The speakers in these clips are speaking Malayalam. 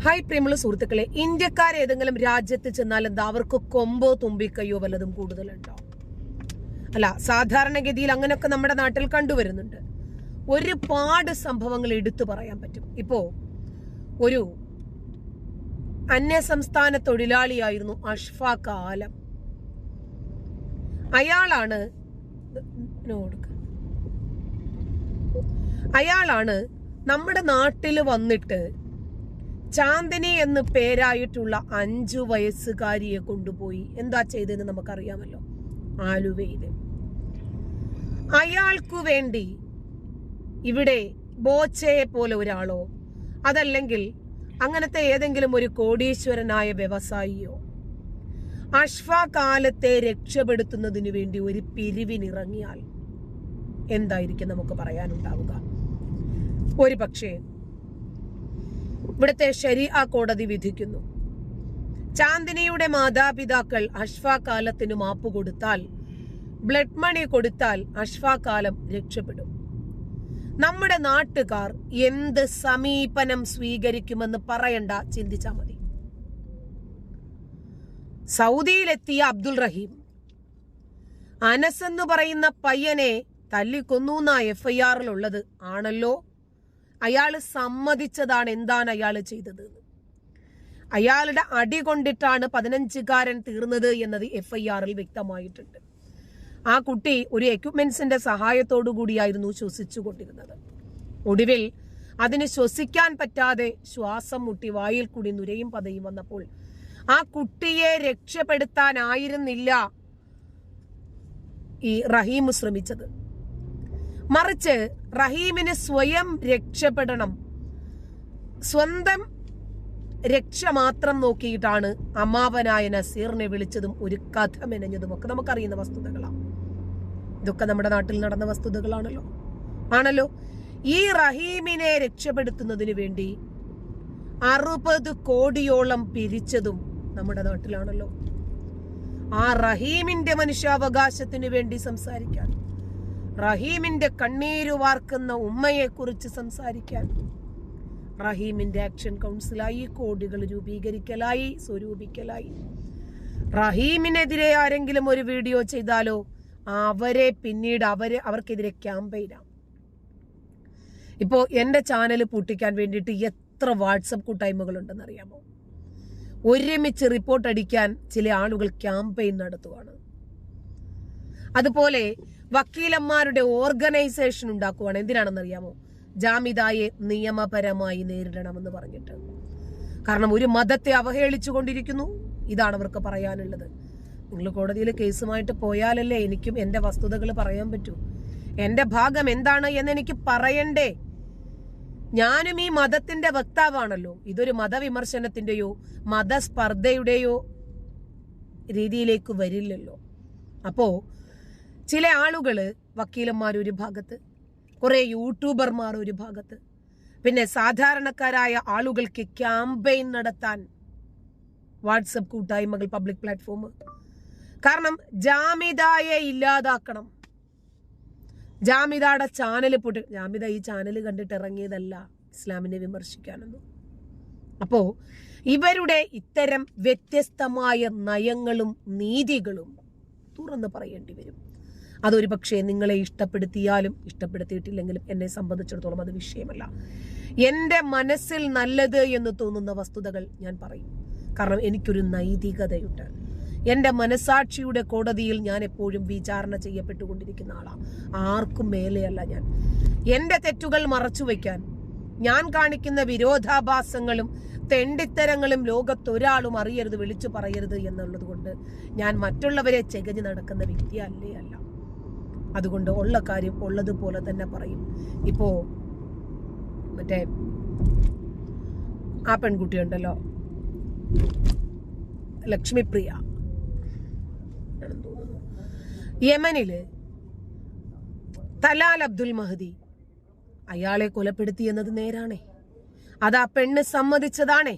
ഹായ് പ്രിയമുള്ള സുഹൃത്തുക്കളെ, ഇന്ത്യക്കാർ ഏതെങ്കിലും രാജ്യത്ത് ചെന്നാൽ എന്താ അവർക്ക് കൊമ്പോ തുമ്പിക്കയ്യോ വല്ലതും കൂടുതലുണ്ടോ? അല്ല, സാധാരണഗതിയിൽ അങ്ങനെയൊക്കെ നമ്മുടെ നാട്ടിൽ കണ്ടുവരുന്നുണ്ട്. ഒരുപാട് സംഭവങ്ങൾ എടുത്തു പറയാൻ പറ്റും. ഇപ്പോ ഒരു അന്യസംസ്ഥാന തൊഴിലാളിയായിരുന്നു അഷ്ഫാഖ് ആലം. അയാളാണ് നമ്മുടെ നാട്ടിൽ വന്നിട്ട് ചാന്ദിനി എന്ന് പേരായിട്ടുള്ള 5 വയസ്സുകാരിയെ കൊണ്ടുപോയി എന്താ ചെയ്തതെന്ന് നമുക്കറിയാമല്ലോ. ആലുവയില് അയാൾക്കു വേണ്ടി ഇവിടെ ബോച്ചയെ പോലെ ഒരാളോ അതല്ലെങ്കിൽ അങ്ങനത്തെ ഏതെങ്കിലും ഒരു കോടീശ്വരനായ വ്യവസായിയോ അഷ്ഫാഖ് ആലത്തെ രക്ഷപ്പെടുത്തുന്നതിന് വേണ്ടി ഒരു പിരിവിനിറങ്ങിയാൽ എന്തായിരിക്കും നമുക്ക് പറയാനുണ്ടാവുക? ഒരു പക്ഷേ ഇവിടുത്തെ ശരീഅ കോടതി വിധിക്കുന്നു, ചാന്ദിനിയുടെ മാതാപിതാക്കൾ അഷ്ഫാഖ് ആലത്തിന് മാപ്പ് കൊടുത്താൽ, ബ്ലഡ് മണി കൊടുത്താൽ അഷ്ഫാഖ് ആലം രക്ഷപ്പെടും. നമ്മുടെ നാട്ടുകാർ എന്ത് സമീപനം സ്വീകരിക്കുമെന്ന് പറയണ്ട, ചിന്തിച്ചാൽ മതി. സൗദിയിലെത്തിയ അബ്ദുൾ റഹീം അനസ് എന്ന് പറയുന്ന പയ്യനെ തല്ലിക്കൊന്നു FIR ഉള്ളത് ആണല്ലോ. അയാൾ സമ്മതിച്ചതാണ് എന്താണ് അയാൾ ചെയ്തത്. അയാളുടെ അടി കൊണ്ടിട്ടാണ് 15കാരൻ തീർന്നത് എന്നത് FIR വ്യക്തമായിട്ടുണ്ട്. ആ കുട്ടി ഒരു എക്യുപ്മെന്റ്സിന്റെ സഹായത്തോടു കൂടിയായിരുന്നു ശ്വസിച്ചു കൊണ്ടിരുന്നത്. ഒടുവിൽ അതിന് ശ്വസിക്കാൻ പറ്റാതെ ശ്വാസം മുട്ടി വായിൽ കൂടി നുരയും പതയും വന്നപ്പോൾ ആ കുട്ടിയെ രക്ഷപ്പെടുത്താനായിരുന്നില്ല ഈ റഹീം ശ്രമിച്ചത്. മറിച്ച് റഹീമിന് സ്വയം രക്ഷപ്പെടണം, സ്വന്തം രക്ഷ മാത്രം നോക്കിയിട്ടാണ് അമ്മാവനായ നസീറിനെ വിളിച്ചതും ഒരു കഥ മെനഞ്ഞതും ഒക്കെ നമുക്കറിയുന്ന വസ്തുതകളാണ്. ഇതൊക്കെ നമ്മുടെ നാട്ടിൽ നടന്ന വസ്തുതകളാണല്ലോ. ഈ റഹീമിനെ രക്ഷപ്പെടുത്തുന്നതിന് വേണ്ടി 60 കോടിയോളം പിരിച്ചതും നമ്മുടെ നാട്ടിലാണല്ലോ. ആ റഹീമിന്റെ മനുഷ്യാവകാശത്തിന് വേണ്ടി സംസാരിക്കാൻ, റഹീമിന്റെ കണ്ണീരു വാർക്കുന്ന ഉമ്മയെ കുറിച്ച് സംസാരിക്കാൻ റഹീമിന്റെ ആക്ഷൻ കൗൺസിലായി, കോടികൾ രൂപീകരിക്കലായി, സ്വരൂപിക്കലായി. റഹീമിനെതിരെ ആരെങ്കിലും ഒരു വീഡിയോ ചെയ്താലോ അവരെ പിന്നീട് അവർക്കെതിരെ ക്യാമ്പയിനാം. ഇപ്പോ എന്റെ ചാനൽ പൂട്ടിക്കാൻ വേണ്ടിയിട്ട് എത്ര വാട്സപ്പ് കൂട്ടായ്മകൾ ഉണ്ടെന്ന് അറിയാമോ? ഒരുമിച്ച് റിപ്പോർട്ട് അടിക്കാൻ ചില ആളുകൾ ക്യാമ്പയിൻ നടത്തുവാണ്. അതുപോലെ വക്കീലന്മാരുടെ ഓർഗനൈസേഷൻ ഉണ്ടാക്കുവാണ്. എന്തിനാണെന്നറിയാമോ? ജാമിദായെ നിയമപരമായി നേരിടണമെന്ന് പറഞ്ഞിട്ട്. കാരണം ഒരു മതത്തെ അവഹേളിച്ചു കൊണ്ടിരിക്കുന്നു. ഇതാണ് അവർക്ക് പറയാനുള്ളത്. നിങ്ങൾ കോടതിയിൽ കേസുമായിട്ട് പോയാലല്ലേ എനിക്കും എന്റെ വസ്തുതകൾ പറയാൻ പറ്റൂ. എന്റെ ഭാഗം എന്താണ് എന്ന് എനിക്ക് പറയണ്ടേ? ഞാനും ഈ മതത്തിന്റെ വക്താവാണല്ലോ. ഇതൊരു മതവിമർശനത്തിന്റെയോ മതസ്പർദ്ധയുടെയോ രീതിയിലേക്ക് വരില്ലല്ലോ. അപ്പോ ചില ആളുകള്, വക്കീലന്മാർ ഒരു ഭാഗത്ത്, കുറെ യൂട്യൂബർമാർ ഒരു ഭാഗത്ത്, പിന്നെ സാധാരണക്കാരായ ആളുകൾക്ക് ക്യാമ്പയിൻ നടത്താൻ വാട്സപ്പ് കൂട്ടായ്മകൾ, പബ്ലിക് പ്ലാറ്റ്ഫോം. കാരണം ജാമിദായെ ഇല്ലാതാക്കണം. ജാമിദയുടെ ചാനൽ പൊട്ടി. ജാമിദ ഈ ചാനൽ കണ്ടിട്ട് ഇറങ്ങിയതല്ല ഇസ്ലാമിനെ വിമർശിക്കാനൊന്നും. അപ്പോ ഇവരുടെ ഇത്തരം വ്യത്യസ്തമായ നയങ്ങളും നീതികളും തുറന്ന് പറയേണ്ടി വരും. അതൊരു പക്ഷേ നിങ്ങളെ ഇഷ്ടപ്പെടുത്തിയാലും ഇഷ്ടപ്പെടുത്തിയിട്ടില്ലെങ്കിലും എന്നെ സംബന്ധിച്ചിടത്തോളം അത് വിഷയമല്ല. എൻ്റെ മനസ്സിൽ നല്ലത് എന്ന് തോന്നുന്ന വസ്തുതകൾ ഞാൻ പറയും. കാരണം എനിക്കൊരു നൈതികതയുണ്ട്. എൻ്റെ മനസാക്ഷിയുടെ കോടതിയിൽ ഞാൻ എപ്പോഴും വിചാരണ ചെയ്യപ്പെട്ടുകൊണ്ടിരിക്കുന്ന ആളാണ്. ആർക്കും മേലെയല്ല ഞാൻ. എൻ്റെ തെറ്റുകൾ മറച്ചു വയ്ക്കാൻ, ഞാൻ കാണിക്കുന്ന വിരോധാഭാസങ്ങളും തെണ്ടിത്തരങ്ങളും ലോകത്തൊരാളും അറിയരുത്, വിളിച്ചു പറയരുത് എന്നുള്ളത് കൊണ്ട് ഞാൻ മറ്റുള്ളവരെ ചെകഞ്ഞു നടക്കുന്ന വ്യക്തിയല്ലേ അല്ല. അതുകൊണ്ട് ഉള്ള കാര്യം ഉള്ളതുപോലെ തന്നെ പറയും. ഇപ്പോ മറ്റേ ആ പെൺകുട്ടിയുണ്ടല്ലോ, ലക്ഷ്മിപ്രിയ ആണെന്ന് തോന്നുന്നു, യമനില് തലാൽ അബ്ദുൽ മഹദി അയാളെ കൊലപ്പെടുത്തി എന്നത് നേരാണേ. അത് ആ പെണ്ണ് സമ്മതിച്ചതാണേ.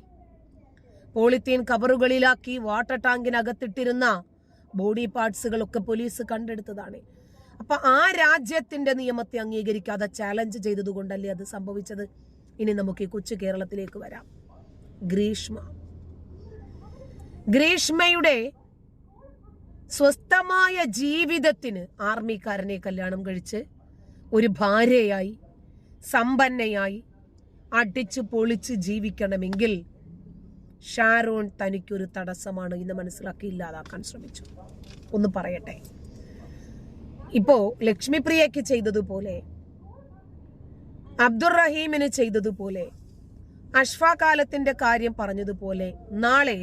പോളിത്തീൻ കവറുകളിലാക്കി വാട്ടർ ടാങ്കിനകത്തിട്ടിരുന്ന ബോഡി പാർട്സുകളൊക്കെ പോലീസ് കണ്ടെടുത്തതാണ്. അപ്പൊ ആ രാജ്യത്തിന്റെ നിയമത്തെ അംഗീകരിക്കാതെ ചാലഞ്ച് ചെയ്തത് കൊണ്ടല്ലേ അത് സംഭവിച്ചത്. ഇനി നമുക്ക് ഈ കൊച്ചു കേരളത്തിലേക്ക് വരാം. ഗ്രീഷ്മയുടെ സ്വസ്ഥമായ ജീവിതത്തിന് ആർമിക്കാരനെ കല്യാണം കഴിച്ച് ഒരു ഭാര്യയായി സമ്പന്നയായി അടിച്ചു പൊളിച്ച് ജീവിക്കണമെങ്കിൽ ഷാരോൺ തനിക്കൊരു തടസ്സമാണ് എന്ന് മനസ്സിലാക്കി ഇല്ലാതാക്കാൻ ശ്രമിച്ചു. ഒന്ന് പറയട്ടെ, ഇപ്പോ ലക്ഷ്മിപ്രിയയ്ക്ക് ചെയ്തതുപോലെ, അബ്ദുറഹീമിന് ചെയ്തതുപോലെ, അഷ്ഫാഖാലത്തിന്റെ കാര്യം പറഞ്ഞതുപോലെ നാളെ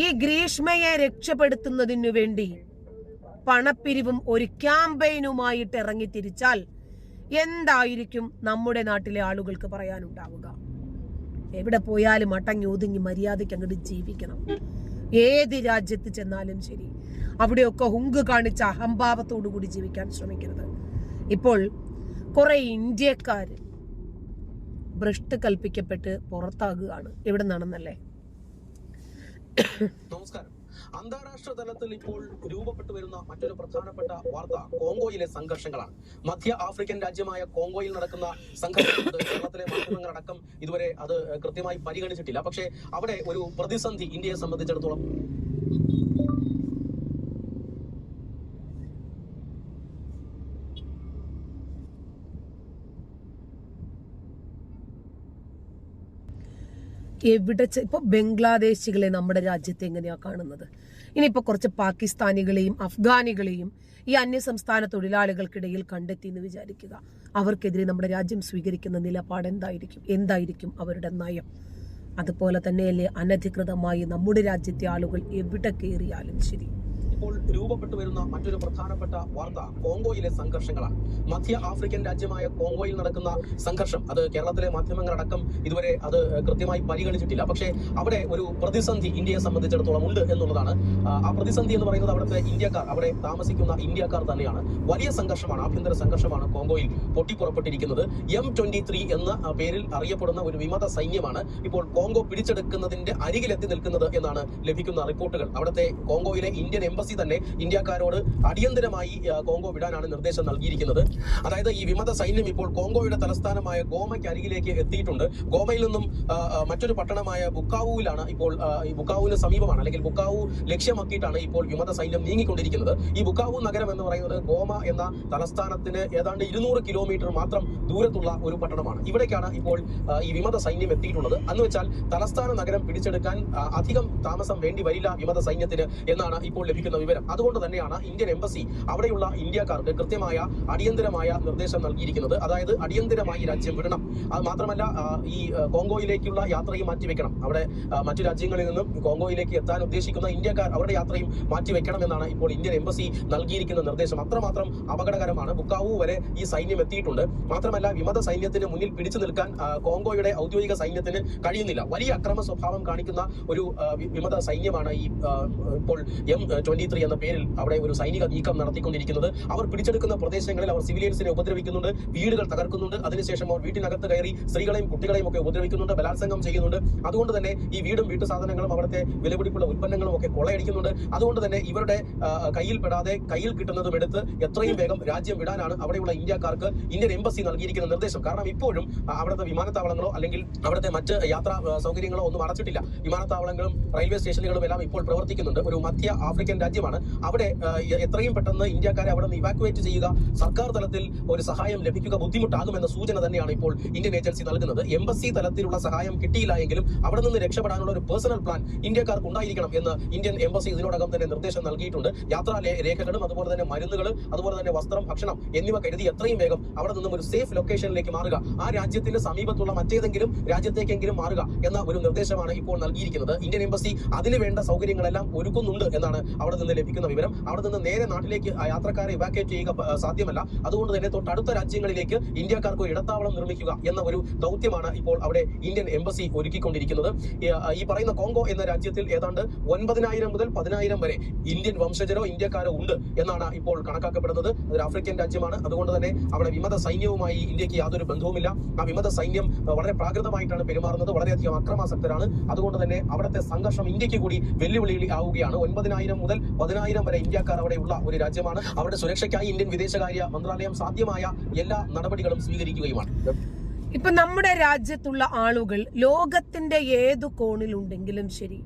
ഈ ഗ്രീഷ്മയെ രക്ഷപ്പെടുത്തുന്നതിനു വേണ്ടി പണപ്പിരിവും ഒരു ക്യാമ്പയിനുമായിട്ട് ഇറങ്ങി തിരിച്ചാൽ എന്തായിരിക്കും നമ്മുടെ നാട്ടിലെ ആളുകൾക്ക് പറയാനുണ്ടാവുക? എവിടെ പോയാലും അടങ്ങി ഒതുങ്ങി മര്യാദയ്ക്ക് അങ്ങോട്ട് ജീവിക്കണം. ഏത് രാജ്യത്ത് ചെന്നാലും ശരി, അവിടെയൊക്കെ ഹുങ്ക് കാണിച്ച അഹംഭാവത്തോടു കൂടി ജീവിക്കാൻ ശ്രമിക്കരുത്. ഇപ്പോൾ കുറെ ഇന്ത്യക്കാര് ഭ്രഷ്ട് കൽപ്പിക്കപ്പെട്ട് പുറത്താകുകയാണ്. എവിടെ നിന്നാണെന്നല്ലേ? നമസ്കാരം. അന്താരാഷ്ട്ര തലത്തിൽ ഇപ്പോൾ രൂപപ്പെട്ടു വരുന്ന മറ്റൊരു പ്രധാനപ്പെട്ട വാർത്ത കോങ്കോയിലെ സംഘർഷങ്ങളാണ്. മധ്യ ആഫ്രിക്കൻ രാജ്യമായ കോങ്കോയിൽ നടക്കുന്ന സംഘർഷം കേരളത്തിലെ മാധ്യമങ്ങളടക്കം ഇതുവരെ അത് കൃത്യമായി പരിഗണിച്ചിട്ടില്ല. പക്ഷേ അവിടെ ഒരു പ്രതിസന്ധി ഇന്ത്യയെ സംബന്ധിച്ചിടത്തോളം എവിടെ ഇപ്പൊ ബംഗ്ലാദേശികളെ നമ്മുടെ രാജ്യത്തെ എങ്ങനെയാ കാണുന്നത്? ഇനിയിപ്പോ കുറച്ച് പാകിസ്ഥാനികളെയും അഫ്ഗാനികളെയും ഈ അന്യസംസ്ഥാന തൊഴിലാളികൾക്കിടയിൽ കണ്ടെത്തി എന്ന് വിചാരിക്കുക. അവർക്കെതിരെ നമ്മുടെ രാജ്യം സ്വീകരിക്കുന്ന നിലപാട് എന്തായിരിക്കും അവരുടെ നയം? അതുപോലെ തന്നെയല്ലേ അനധികൃതമായി നമ്മുടെ രാജ്യത്തെ ആളുകൾ എവിടെ കയറിയാലും ശരി. ഇപ്പോൾ രൂപപ്പെട്ടു വരുന്ന മറ്റൊരു പ്രധാനപ്പെട്ട വാർത്ത കോങ്കോയിലെ സംഘർഷങ്ങളാണ്. മധ്യ ആഫ്രിക്കൻ രാജ്യമായ കോങ്കോയിൽ നടക്കുന്ന സംഘർഷം അത് കേരളത്തിലെ മാധ്യമങ്ങളടക്കം ഇതുവരെ അത് കൃത്യമായി പരിഗണിച്ചിട്ടില്ല. പക്ഷേ അവിടെ ഒരു പ്രതിസന്ധി ഇന്ത്യയെ സംബന്ധിച്ചിടത്തോളം ഉണ്ട് എന്നുള്ളതാണ്. ആ പ്രതിസന്ധി എന്ന് പറയുന്നത് അവിടുത്തെ ഇന്ത്യക്കാർ, അവിടെ താമസിക്കുന്ന ഇന്ത്യക്കാർ തന്നെയാണ്. വലിയ സംഘർഷമാണ്, ആഭ്യന്തര സംഘർഷമാണ് കോങ്കോയിൽ പൊട്ടിപ്പുറപ്പെട്ടിരിക്കുന്നത്. M23 എന്ന പേരിൽ അറിയപ്പെടുന്ന ഒരു വിമത സൈന്യമാണ് ഇപ്പോൾ കോങ്കോ പിടിച്ചെടുക്കുന്നതിന്റെ അരികിലെത്തി നിൽക്കുന്നത് എന്നാണ് ലഭിക്കുന്ന റിപ്പോർട്ടുകൾ. അവിടുത്തെ കോങ്കോയിലെ ഇന്ത്യൻ എംബസി തന്നെ ഇന്ത്യക്കാരോട് അടിയന്തരമായി കോങ്കോ വിടാനാണ് നിർദ്ദേശം നൽകിയിരിക്കുന്നത്. അതായത് ഈ വിമത സൈന്യം ഇപ്പോൾ കോങ്കോയുടെ തലസ്ഥാനമായ ഗോമയ്ക്ക് അരികിലേക്ക് എത്തിയിട്ടുണ്ട്. ഗോമയിൽ നിന്നും മറ്റൊരു പട്ടണമായ ബുക്കാവുവിലാണ് ഇപ്പോൾ, ഈ ബുക്കാവുവിന് സമീപമാണ്, അല്ലെങ്കിൽ ബുക്കാവു ലക്ഷ്യമാക്കിയിട്ടാണ് ഇപ്പോൾ വിമത സൈന്യം നീങ്ങിക്കൊണ്ടിരിക്കുന്നത്. ഈ ബുക്കാവു നഗരം എന്ന് പറയുന്നത് ഗോമ എന്ന തലസ്ഥാനത്തിന് ഏതാണ്ട് 200 കിലോമീറ്റർ മാത്രം ദൂരത്തുള്ള ഒരു പട്ടണമാണ്. ഇവിടേക്കാണ് ഇപ്പോൾ ഈ വിമത സൈന്യം എത്തിയിട്ടുള്ളത്. എന്ന് വെച്ചാൽ തലസ്ഥാന നഗരം പിടിച്ചെടുക്കാൻ അധികം താമസം വേണ്ടി വരില്ല വിമത സൈന്യത്തിന് എന്നാണ് ഇപ്പോൾ ലഭിക്കുന്ന വിവരം. അതുകൊണ്ട് തന്നെയാണ് ഇന്ത്യൻ എംബസി അവിടെയുള്ള ഇന്ത്യക്കാർക്ക് കൃത്യമായ അടിയന്തരമായ നിർദ്ദേശം നൽകിയിരിക്കുന്നത്. അതായത് അടിയന്തരമായി രാജ്യം വിടണം. അത് മാത്രമല്ല ഈ കോങ്കോയിലേക്കുള്ള യാത്രയും മാറ്റിവെക്കണം. അവിടെ മറ്റു രാജ്യങ്ങളിൽ നിന്നും കോങ്കോയിലേക്ക് എത്താൻ ഉദ്ദേശിക്കുന്ന ഇന്ത്യക്കാർ അവരുടെ യാത്രയും മാറ്റിവെക്കണം എന്നാണ് ഇപ്പോൾ ഇന്ത്യൻ എംബസി നൽകിയിരിക്കുന്ന നിർദ്ദേശം. അത്രമാത്രം അപകടകരമാണ്. ബുക്കാവു വരെ ഈ സൈന്യം എത്തിയിട്ടുണ്ട്. മാത്രമല്ല വിമത സൈന്യത്തിന് മുന്നിൽ പിടിച്ചു നിൽക്കാൻ കോങ്കോയുടെ ഔദ്യോഗിക സൈന്യത്തിന് കഴിയുന്നില്ല. വലിയ അക്രമ സ്വഭാവം കാണിക്കുന്ന ഒരു വിമത സൈന്യമാണ് ഈ ഇപ്പോൾ M23 എന്ന പേരിൽ അവിടെ ഒരു സൈനിക നീക്കം നടത്തിക്കൊണ്ടിരിക്കുന്നത്. അവർ പിടിച്ചെടുക്കുന്ന പ്രദേശങ്ങളിൽ അവർ സിവിലിയൻസിനെ ഉപദ്രവിക്കുന്നുണ്ട്, വീടുകൾ തകർക്കുന്നുണ്ട്. അതിനുശേഷം അവർ വീട്ടിനകത്ത് കയറി സ്ത്രീകളെയും കുട്ടികളെയും ഒക്കെ ഉപദ്രവിക്കുന്നുണ്ട്, ബലാത്സംഗം ചെയ്യുന്നുണ്ട്. അതുകൊണ്ട് തന്നെ ഈ വീടും വീട്ടു സാധനങ്ങളും അവിടുത്തെ വിലപിടിപ്പുള്ള ഉൽപ്പന്നങ്ങളും ഒക്കെ കൊള്ളയടിക്കുന്നുണ്ട്. അതുകൊണ്ട് തന്നെ ഇവരുടെ കയ്യിൽ പെടാതെ കയ്യിൽ കിട്ടുന്നതും എടുത്ത് എത്രയും വേഗം രാജ്യം വിടാനാണ് അവിടെയുള്ള ഇന്ത്യക്കാർക്ക് ഇന്ത്യൻ എംബസി നൽകിയിരിക്കുന്ന നിർദ്ദേശം. കാരണം ഇപ്പോഴും അവിടുത്തെ വിമാനത്താവളങ്ങളോ അല്ലെങ്കിൽ അവിടുത്തെ മറ്റ് യാത്രാ സൗകര്യങ്ങളോ ഒന്നും അടച്ചിട്ടില്ല. വിമാനത്താവളങ്ങളും റെയിൽവേ സ്റ്റേഷനുകളും എല്ലാം ഇപ്പോൾ പ്രവർത്തിക്കുന്നുണ്ട്. ഒരു മധ്യ ആഫ്രിക്കൻ രാജ്യമാണ്. അവിടെ എത്രയും പെട്ടെന്ന് ഇന്ത്യക്കാരെ അവിടെ നിന്ന് ഇവാക്യുവേറ്റ് ചെയ്യുക, സർക്കാർ തലത്തിൽ ഒരു സഹായം ലഭിക്കുക ബുദ്ധിമുട്ടാകുമെന്ന സൂചന തന്നെയാണ് ഇപ്പോൾ ഇന്ത്യൻ ഏജൻസി നൽകുന്നത്. എംബസി തലത്തിലുള്ള സഹായം കിട്ടിയില്ല എങ്കിലും അവിടെ നിന്ന് രക്ഷപ്പെടാനുള്ള ഒരു പേഴ്സണൽ പ്ലാൻ ഇന്ത്യക്കാർക്ക് ഉണ്ടായിരിക്കണം എന്ന് ഇന്ത്യൻ എംബസി ഇതിനോടകം തന്നെ നിർദ്ദേശം നൽകിയിട്ടുണ്ട്. യാത്രാ രേഖകളും അതുപോലെ തന്നെ മരുന്നുകൾ, അതുപോലെ തന്നെ വസ്ത്രം, ഭക്ഷണം എന്നിവ കരുതി എത്രയും വേഗം അവിടെ നിന്നും ഒരു സേഫ് ലൊക്കേഷനിലേക്ക് മാറുക, ആ രാജ്യത്തിന്റെ സമീപത്തുള്ള മറ്റേതെങ്കിലും രാജ്യത്തേക്കെങ്കിലും മാറുക എന്ന ഒരു നിർദ്ദേശമാണ് ഇപ്പോൾ നൽകിയിരിക്കുന്നത്. ഇന്ത്യൻ എംബസി അതിന് വേണ്ട സൗകര്യങ്ങളെല്ലാം ഒരുക്കുന്നുണ്ട് എന്നാണ് അവിടെ നിന്ന് ലഭിക്കുന്ന വിവരം. അവിടെ നിന്ന് നേരെ നാട്ടിലേക്ക് യാത്രക്കാരെ ഇവാക്യുവേറ്റ് ചെയ്യുക സാധ്യമല്ല. അതുകൊണ്ട് തന്നെ തൊട്ടടുത്ത രാജ്യങ്ങളിലേക്ക് ഇന്ത്യക്കാർക്ക് ഒരു ഇടത്താവളം നിർമ്മിക്കുക എന്ന ഒരു ദൗത്യമാണ് ഇപ്പോൾ അവിടെ ഇന്ത്യൻ എംബസി ഒരുക്കിക്കൊണ്ടിരിക്കുന്നത്. ഈ പറയുന്ന കോങ്കോ എന്ന രാജ്യത്തിൽ ഏതാണ്ട് 9,000 മുതൽ 10,000 വരെ ഇന്ത്യൻ വംശജരോ ഇന്ത്യക്കാരോ ഉണ്ട് എന്നാണ് ഇപ്പോൾ കണക്കാക്കപ്പെടുന്നത്. അതൊരു ആഫ്രിക്കൻ രാജ്യമാണ്. അതുകൊണ്ട് തന്നെ അവിടെ വിമത സൈന്യവുമായി ഇന്ത്യക്ക് യാതൊരു ബന്ധവുമില്ല. ആ വിമത സൈന്യം വളരെ പ്രാകൃതമായിട്ടാണ് പെരുമാറുന്നത്, വളരെയധികം അക്രമാസക്തരാണ്. അതുകൊണ്ട് തന്നെ അവിടുത്തെ സംഘർഷം ഇന്ത്യക്ക് കൂടി വെല്ലുവിളി ആവുകയാണ്. 9,000 മുതൽ 10,000 വരെ ഇന്ത്യക്കാർ അവിടെയുള്ള ഒരു രാജ്യമാണ്. അവരുടെ സുരക്ഷയ്ക്കായി ഇന്ത്യൻ വിദേശകാര്യ മന്ത്രാലയം സാധ്യമായ എല്ലാ നടപടികളും സ്വീകരിക്കുകയുമാണ്. ഇപ്പൊ നമ്മുടെ രാജ്യത്തുള്ള ആളുകൾ ലോകത്തിന്റെ ഏതു കോണിലുണ്ടെങ്കിലും ശരി,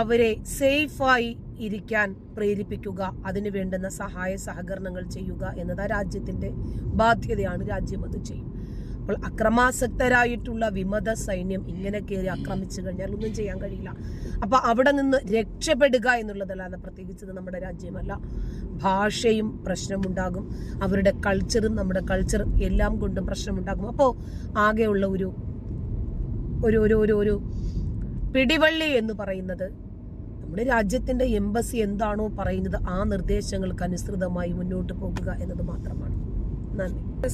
അവരെ സേഫായി ഇരിക്കാൻ പ്രേരിപ്പിക്കുക, അതിന് വേണ്ടുന്ന സഹായ സഹകരണങ്ങൾ ചെയ്യുക എന്നത് ആ രാജ്യത്തിന്റെ ബാധ്യതയാണ്. രാജ്യം അത് ചെയ്യും. അപ്പോൾ അക്രമാസക്തരായിട്ടുള്ള വിമത സൈന്യം ഇങ്ങനെ കയറി ആക്രമിച്ചു കഴിഞ്ഞാൽ ഒന്നും ചെയ്യാൻ കഴിയില്ല. അപ്പൊ അവിടെ നിന്ന് രക്ഷപ്പെടുക എന്നുള്ളതല്ലാതെ പ്രത്യേകിച്ചത് നമ്മുടെ രാജ്യമല്ല. ഭാഷയും പ്രശ്നമുണ്ടാകും, അവരുടെ കൾച്ചറും നമ്മുടെ കൾച്ചർ എല്ലാം കൊണ്ടും പ്രശ്നമുണ്ടാകും. അപ്പോൾ ആകെയുള്ള ഒരു പിടിവള്ളി എന്ന് പറയുന്നത് നമ്മുടെ രാജ്യത്തിന്റെ എംബസി എന്താണോ പറയുന്നത് ആ നിർദ്ദേശങ്ങൾക്ക് അനുസൃതമായി മുന്നോട്ട് പോകുക എന്നത് മാത്രമാണ്. നന്ദി.